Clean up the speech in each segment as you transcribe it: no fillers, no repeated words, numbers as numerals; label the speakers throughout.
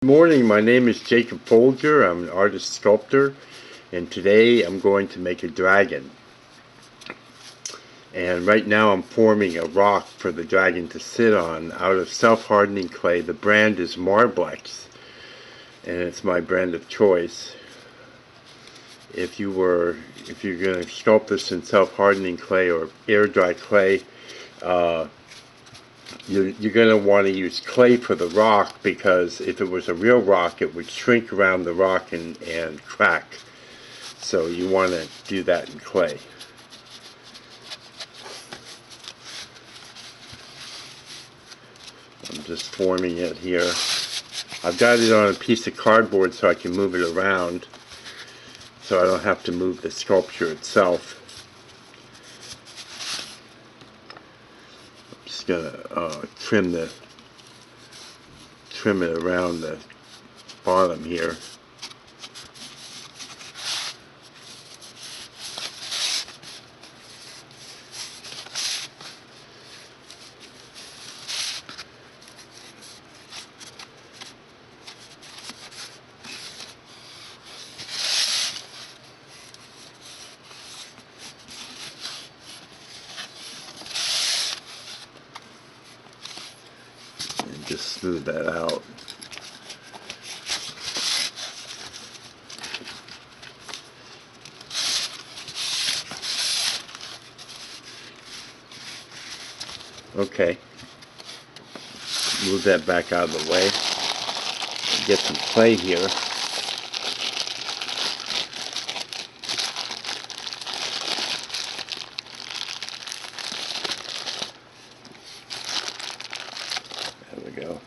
Speaker 1: Good morning, my name is Jacob Folger. I'm an artist sculptor, and today I'm going to make a dragon. And right now I'm forming a rock for the dragon to sit on out of self-hardening clay. The brand is Marblex, and it's my brand of choice. If you're going to sculpt this in self-hardening clay or air-dry clay, you're going to want to use clay for the rock, because if it was a real rock it would shrink around the rock and crack. So you want to do that in clay. I'm just forming it here. I've got it on a piece of cardboard so I can move it around, so I don't have to move the sculpture itself. I'm just going to trim it around the bottom here. And just smooth that out. Okay, move that back out of the way. Get some clay here. There we go.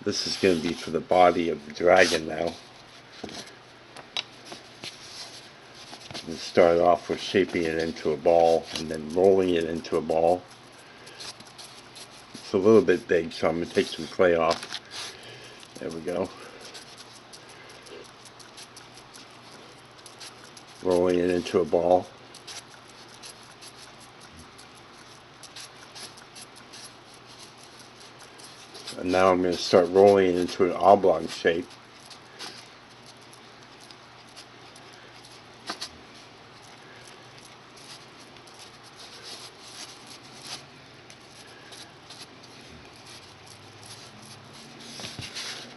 Speaker 1: This is going to be for the body of the dragon now. And start off with shaping it into a ball and then rolling it into a ball. It's a little bit big, so I'm going to take some clay off. There we go. Rolling it into a ball. And now I'm going to start rolling it into an oblong shape.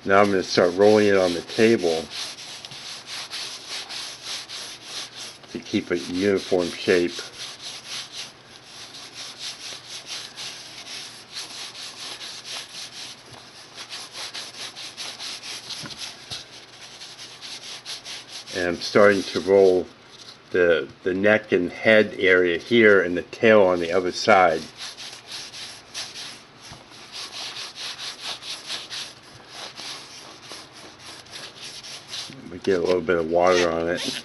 Speaker 1: Now I'm going to start rolling it on the table to keep a uniform shape. And I'm starting to roll the neck and head area here and the tail on the other side. We get a little bit of water on it.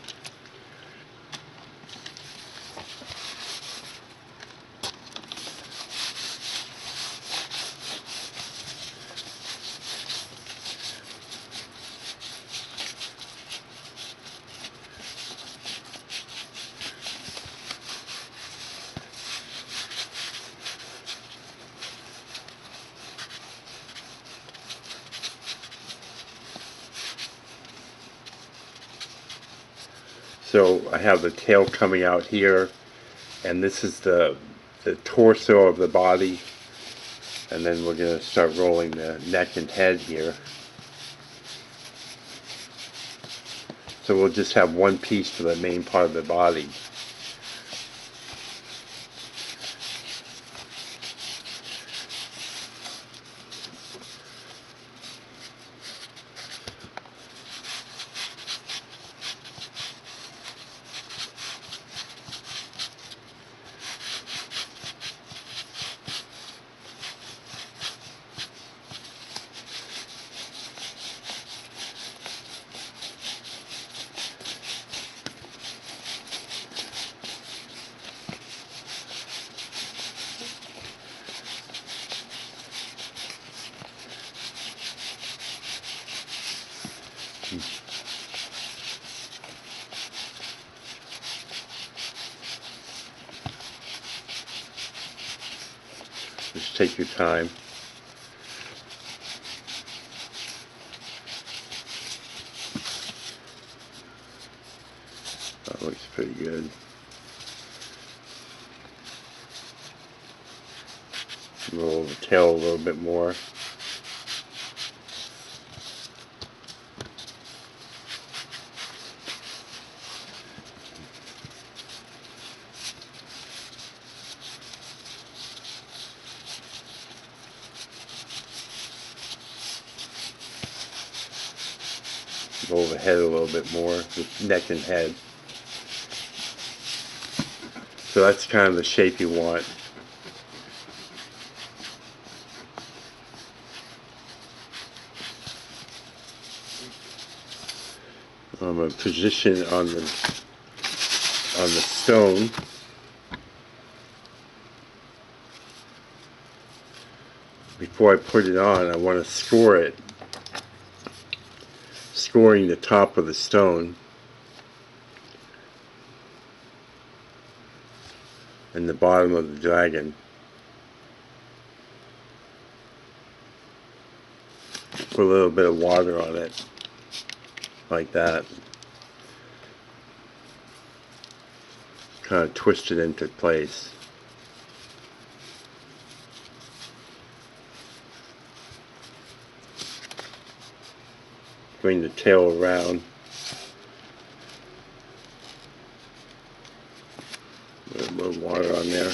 Speaker 1: So I have the tail coming out here, and this is the torso of the body, and then we're going to start rolling the neck and head here. So we'll just have one piece for the main part of the body. Just take your time. That looks pretty good. Roll the tail a little bit more. Roll the head a little bit more, the neck and head. So that's kind of the shape you want. I'm going to position on the stone. Before I put it on, I want to score it. Scoring the top of the stone and the bottom of the dragon. Put a little bit of water on it, like that. Kind of twist it into place. Bring the tail around. A little water on there.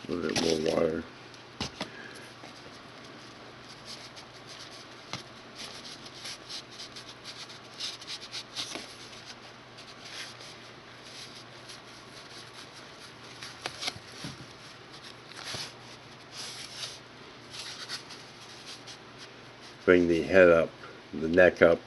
Speaker 1: A little bit more water. Bring the head up, the neck up.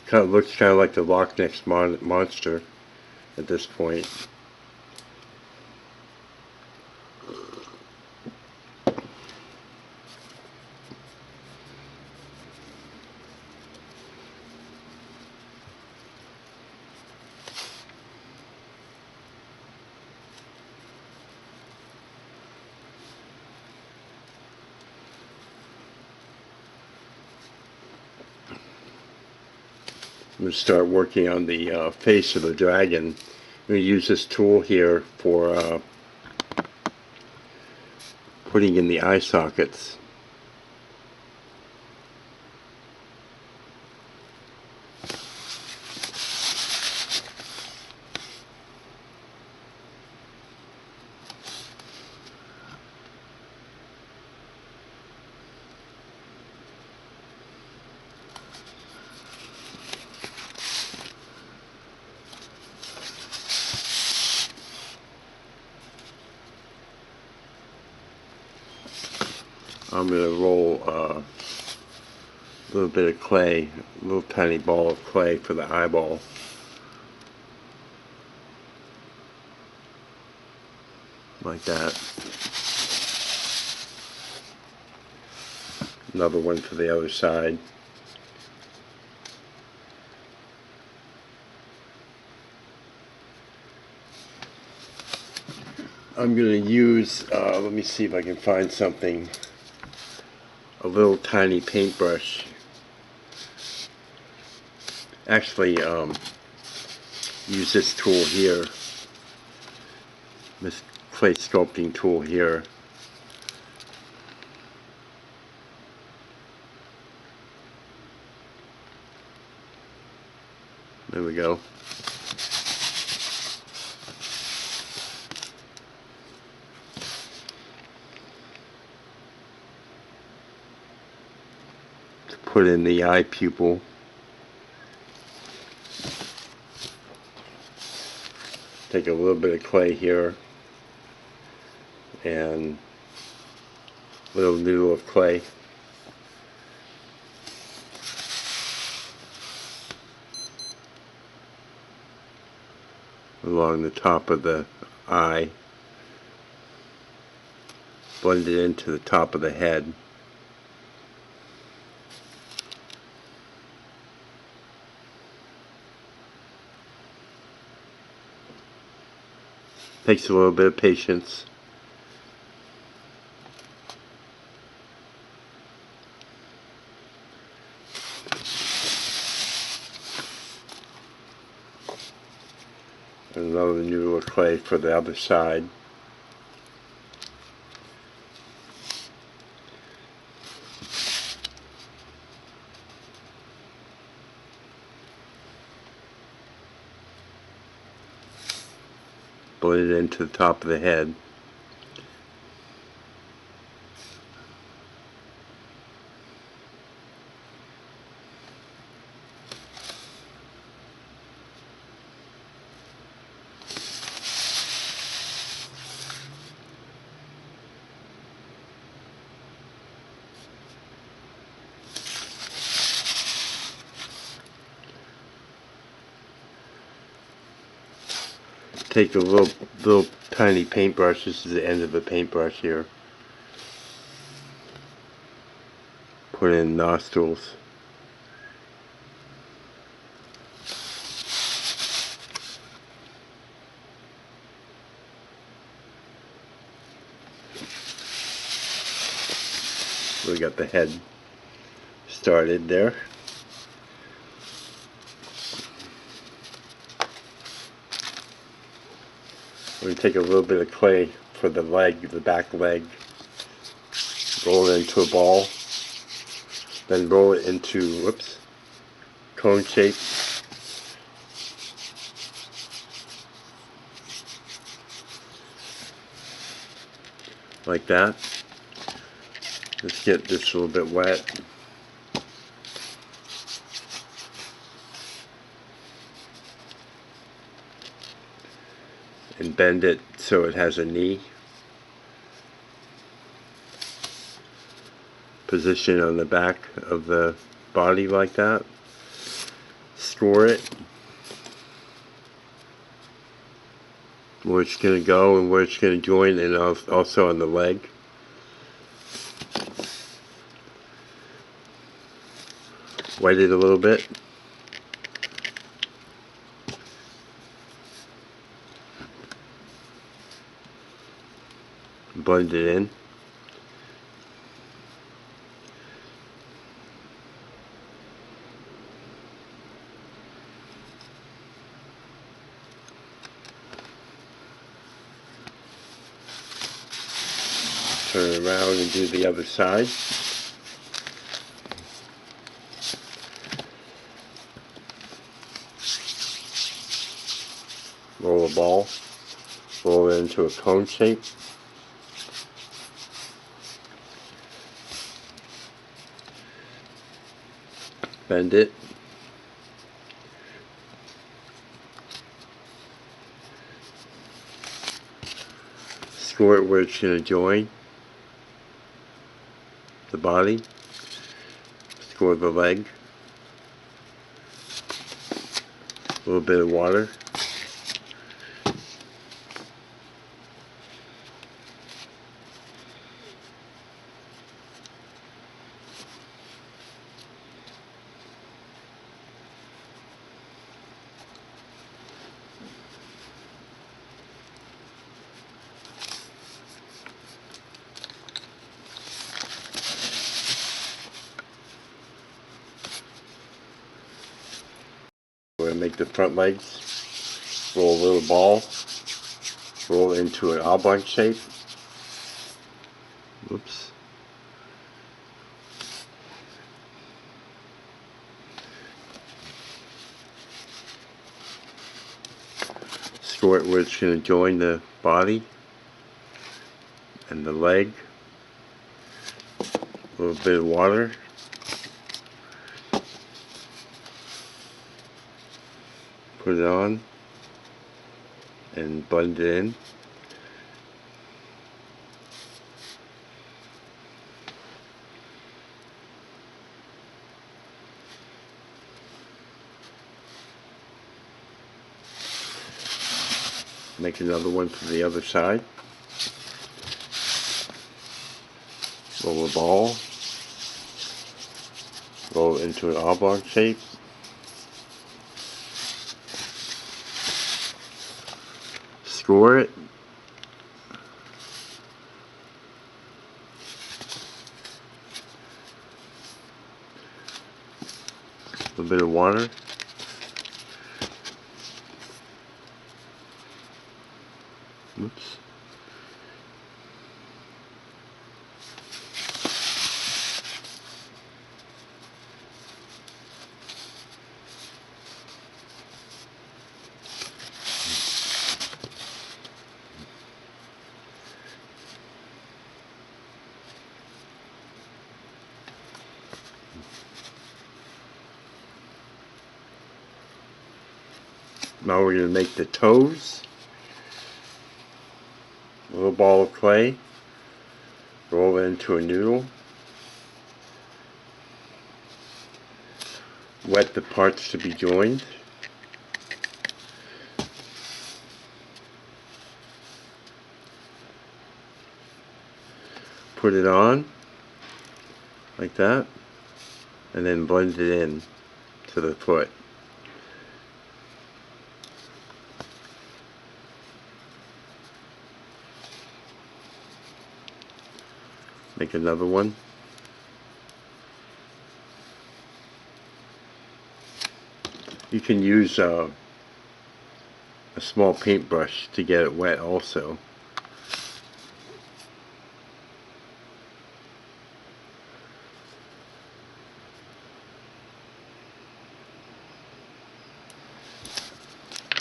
Speaker 1: Kind of looks kind of like the Loch Ness monster at this point. I'm going to start working on the face of the dragon. I'm going to use this tool here for putting in the eye sockets. I'm going to roll a little bit of clay, a little tiny ball of clay for the eyeball. Like that. Another one for the other side. I'm going to use, let me see if I can find something, a little tiny paintbrush. Actually, use this tool here, this clay sculpting tool here. There we go. To put in the eye pupil. Take a little bit of clay here and a little noodle of clay. along the top of the eye. Blend it into the top of the head. Takes a little bit of patience. And another noodle of clay for the other side. Blend it into the top of the head. Take a little tiny paintbrush. This is the end of the paintbrush here. Put in nostrils. We got the head started there. We're going to take a little bit of clay for the leg, the back leg, roll it into a ball, then roll it into, whoops, cone shape. Like that. Let's get this a little bit wet. And bend it so it has a knee. Position on the back of the body like that. Score it. Where it's going to go and where it's going to join, and also on the leg. Wet it a little bit. Blend it in. Turn around and do the other side. Roll a ball. Roll it into a cone shape. Bend it. Score it where it's going to join the body. Score the leg. A little bit of water. We're going to make the front legs. Roll a little ball. Roll it into an oblong shape. Oops. Score it where it's going to join the body and the leg. A little bit of water. Put it on and blend it in. Make another one for the other side. Roll the ball. Roll it into an oblong shape. Score it. A little bit of water. Oops. Now we're going to make the toes. A little ball of clay. Roll it into a noodle. Wet the parts to be joined. Put it on like that, and then blend it in to the foot. Make another one. You can use a small paintbrush to get it wet also.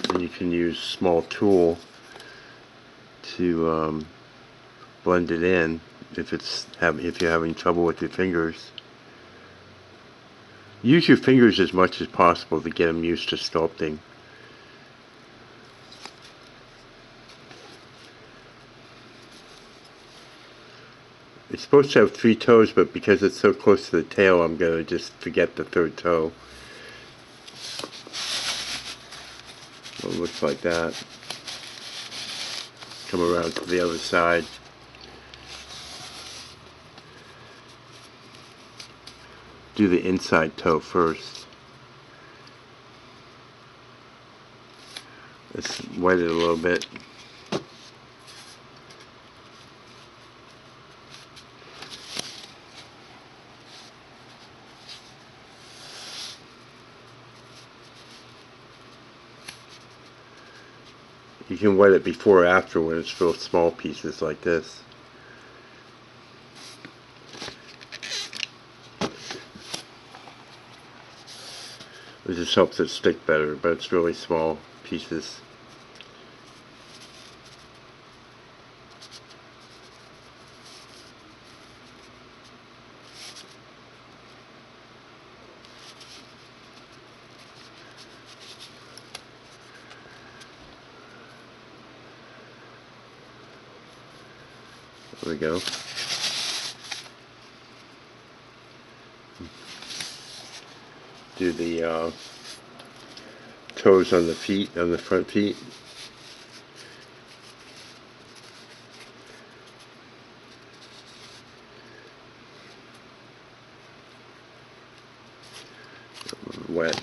Speaker 1: And you can use a small tool to blend it in if you're having trouble with your fingers. Use your fingers as much as possible to get them used to sculpting. It's supposed to have 3 toes, but because it's so close to the tail, I'm going to just forget the 3rd toe. It looks like that. Come around to the other side. Do the inside toe first. Let's wet it a little bit. You can wet it before or after when it's real small pieces like this. It just helps it stick better, but it's really small pieces. There we go. Do the toes on the feet, on the front feet. Wet.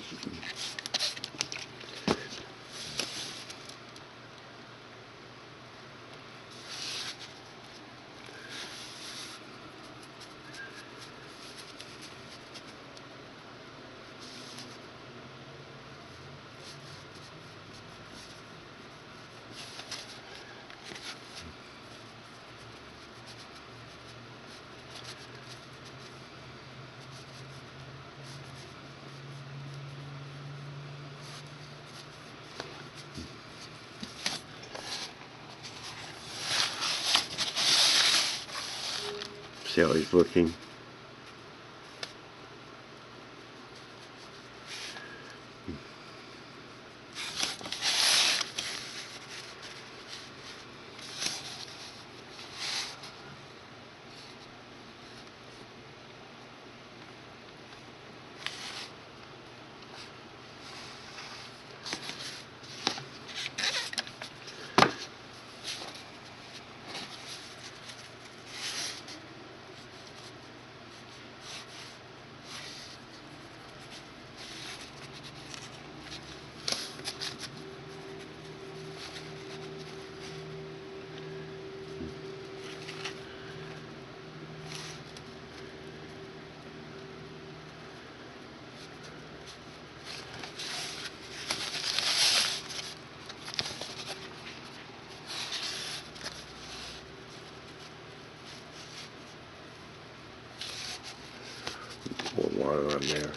Speaker 1: See how he's looking. on there.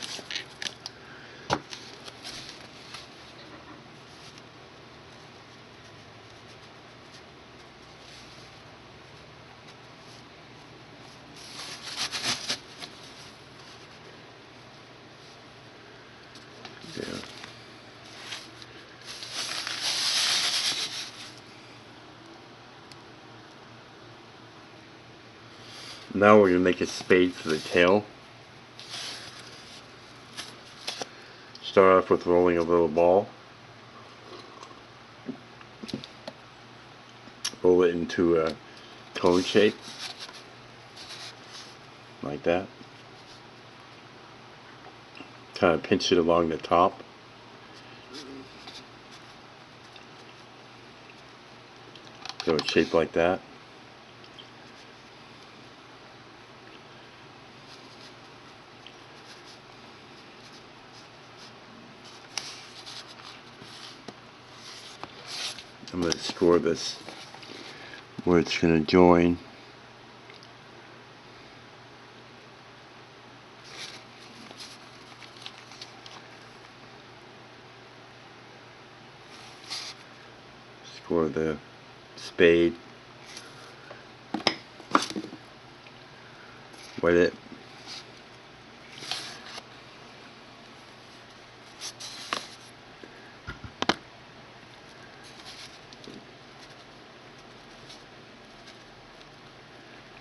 Speaker 1: Yeah. Now we're going to make a spade for the tail. Start off with rolling a little ball. Roll it into a cone shape. Like that. Kind of pinch it along the top. So it's shaped like that. I'm going to score this where it's going to join. Score the spade. Wet it.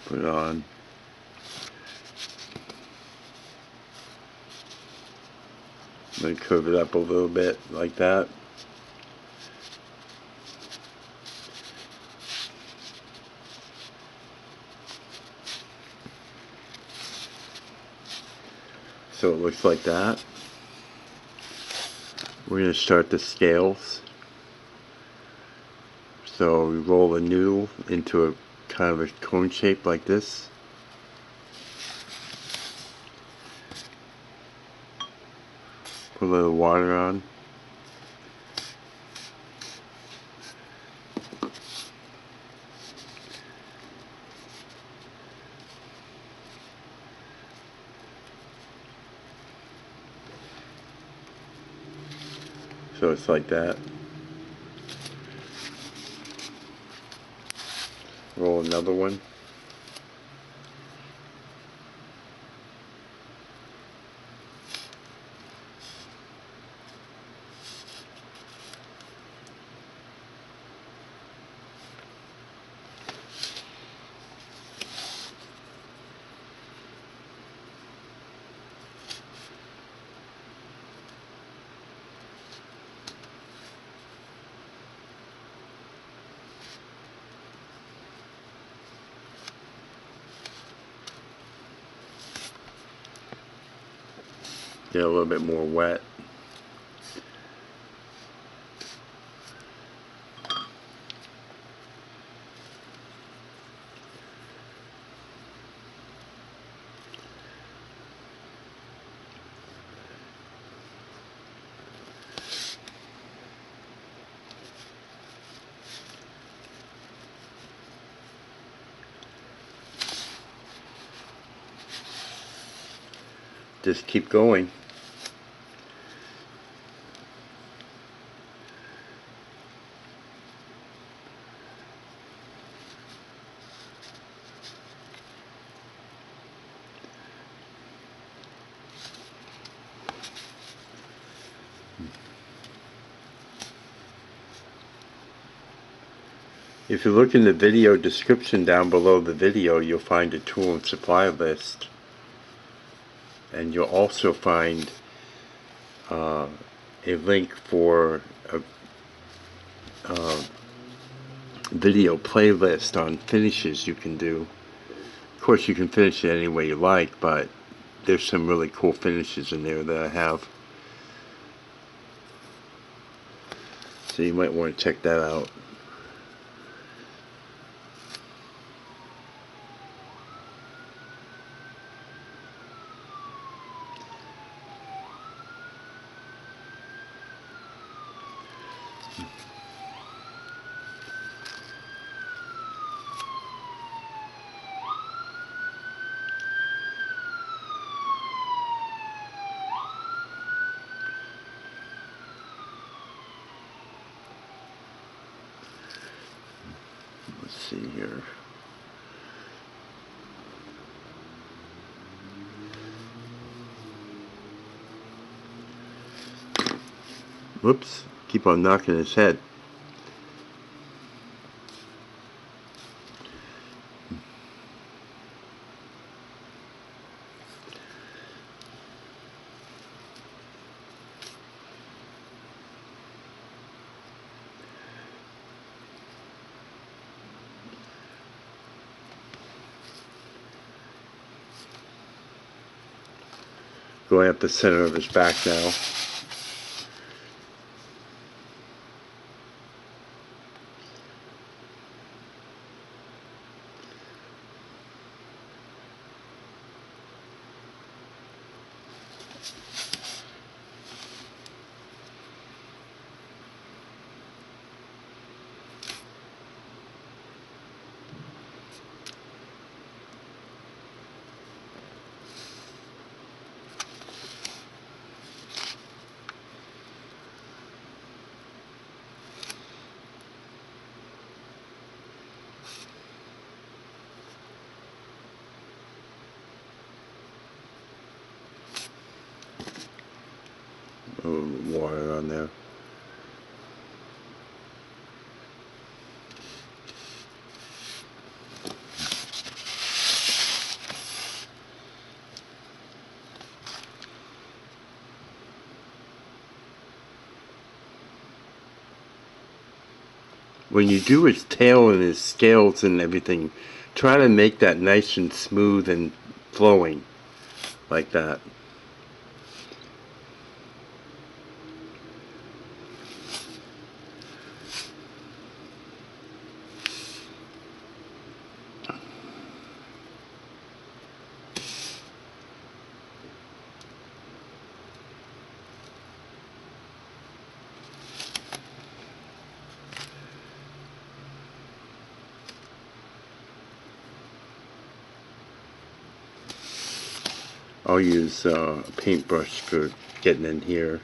Speaker 1: Put it on. I'm going to curve it up a little bit like that. So it looks like that. We're going to start the scales. So we roll a noodle into a kind of a cone shape like this. Put a little water on. So it's like that. Roll another one. Get a little bit more wet. Just keep going. If you look in the video description down below the video, you'll find a tool and supply list. And you'll also find a link for a video playlist on finishes you can do. Of course, you can finish it any way you like, but there's some really cool finishes in there that I have. So you might want to check that out. Let's see here. Whoops, keep on knocking his head. Going up the center of his back now. A little water on there. When you do his tail and his scales and everything, try to make that nice and smooth and flowing like that. I'll use a paintbrush for getting in here.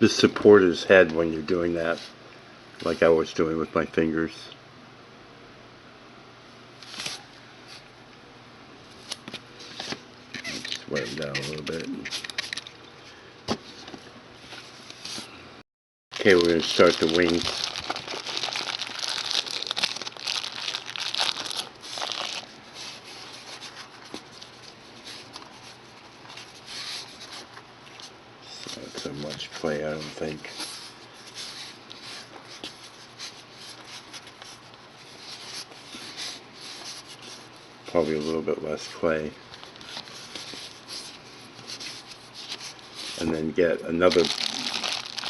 Speaker 1: Just support his head when you're doing that, like I was doing with my fingers. Just weigh him down a little bit. Okay, we're going to start the wings. Not so much clay, I don't think. Probably a little bit less clay. And then get another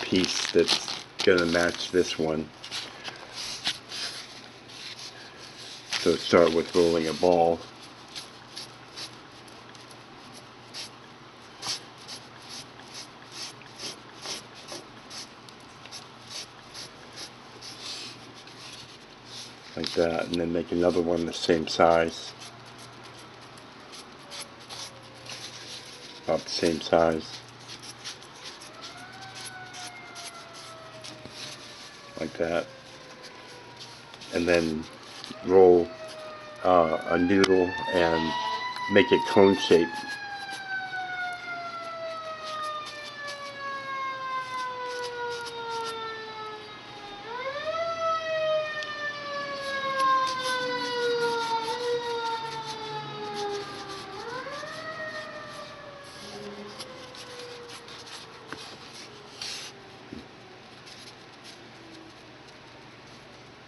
Speaker 1: piece that's going to match this one. So start with rolling a ball. Like that, and then make another one the same size. About the same size. Like that. And then roll a noodle and make it cone shape.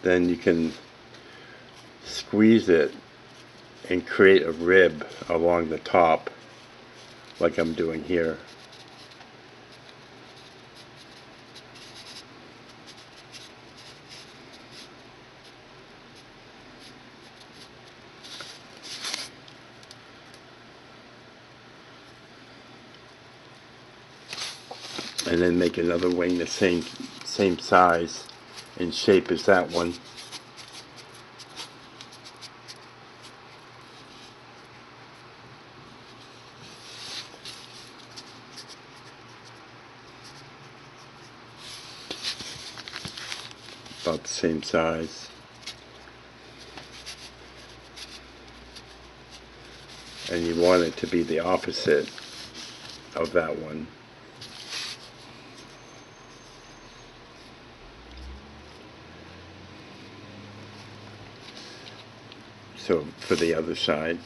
Speaker 1: then you can squeeze it and create a rib along the top, like I'm doing here. And then make another wing the same size and shape as that one. About the same size. And you want it to be the opposite of that one. So for the other side.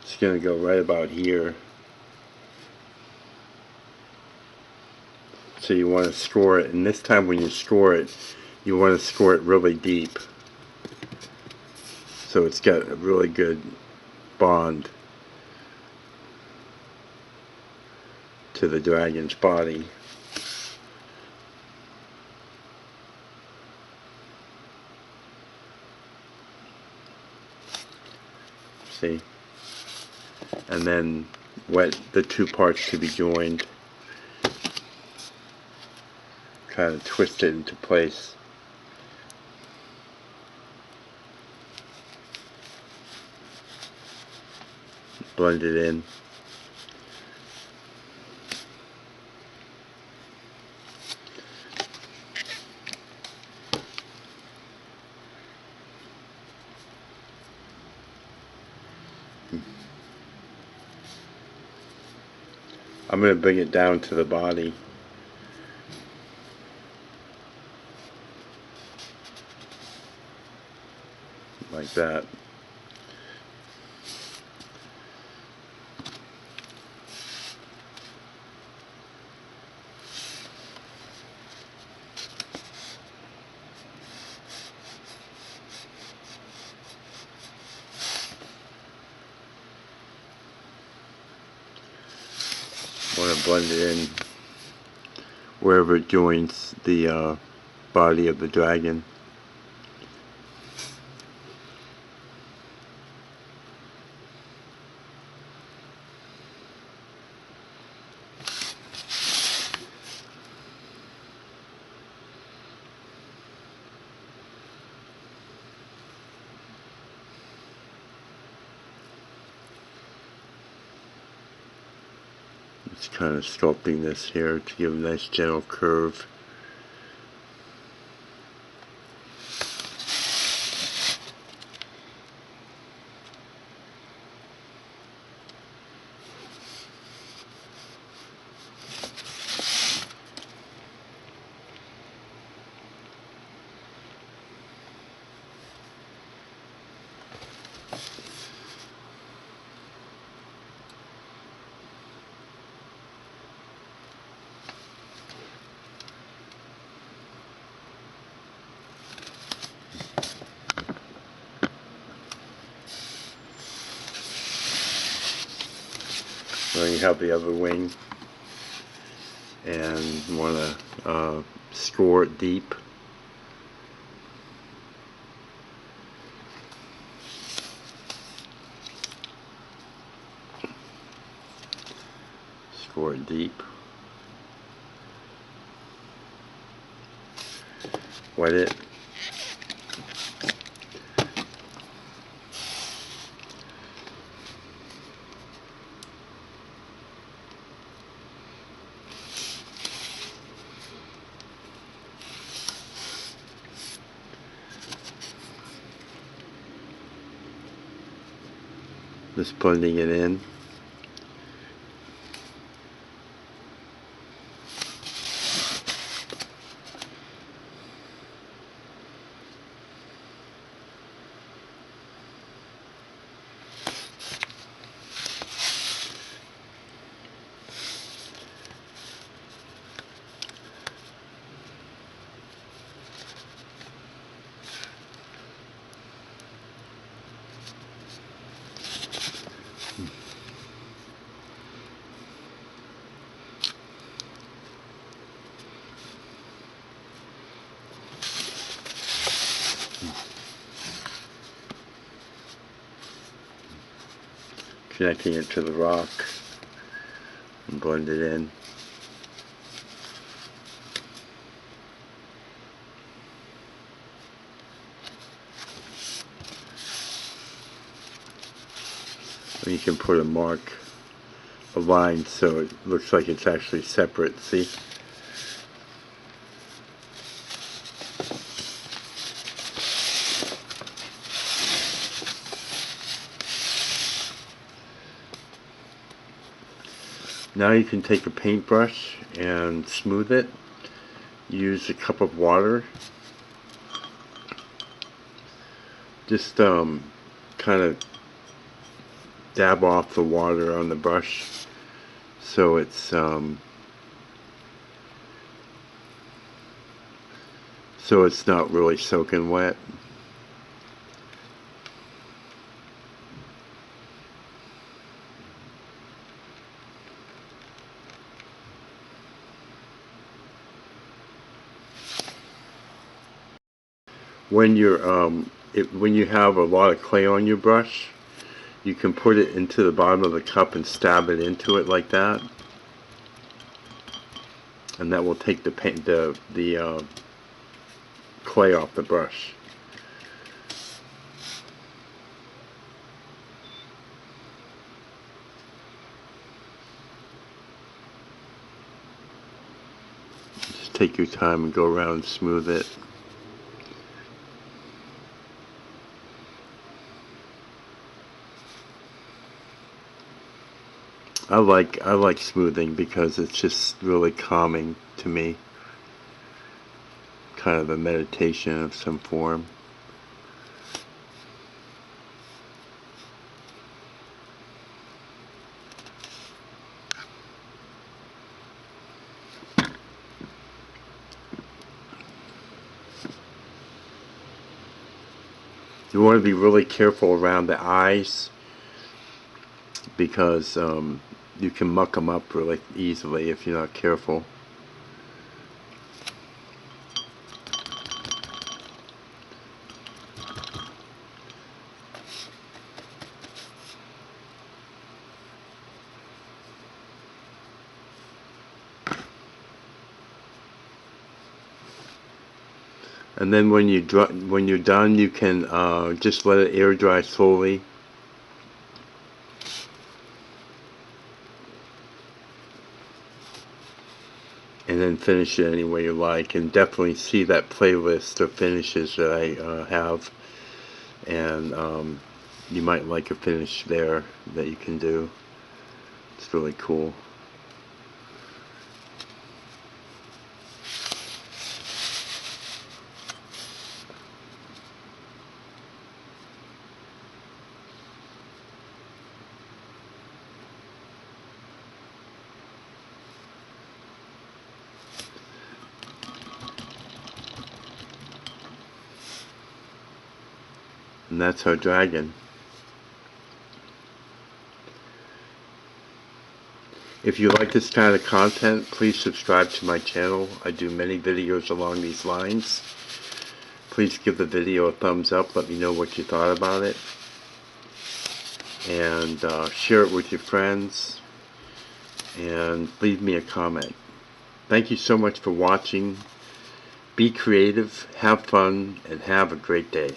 Speaker 1: It's going to go right about here. So you want to score it, and this time when you score it, you want to score it really deep. So it's got a really good bond to the dragon's body. See? And then wet the two parts to be joined. Kind of twist it into place. Blend it in. I'm going to bring it down to the body. Like that. Want to blend it in wherever it joins the body of the dragon. Just kind of sculpting this here to give a nice gentle curve. Then you have the other wing, and you want to score it deep. Score it deep. Wet it. Just blending it in. connecting it to the rock and blend it in. And you can put a mark, a line, so it looks like it's actually separate, see? Now you can take a paintbrush and smooth it. Use a cup of water. Just kind of dab off the water on the brush so it's not really soaking wet. When you're when you have a lot of clay on your brush, you can put it into the bottom of the cup and stab it into it like that, and that will take the clay off the brush. Just take your time and go around and smooth it. I like smoothing because it's just really calming to me. Kind of a meditation of some form. You want to be really careful around the eyes because you can muck them up really easily if you're not careful. And then when you're done, you can just let it air dry slowly. And then finish it any way you like. And definitely see that playlist of finishes that I have. And you might like a finish there that you can do. It's really cool. And that's our dragon. If you like this kind of content, please subscribe to my channel. I do many videos along these lines. Please give the video a thumbs up. Let me know what you thought about it. And share it with your friends. And leave me a comment. Thank you so much for watching. Be creative, have fun, and have a great day.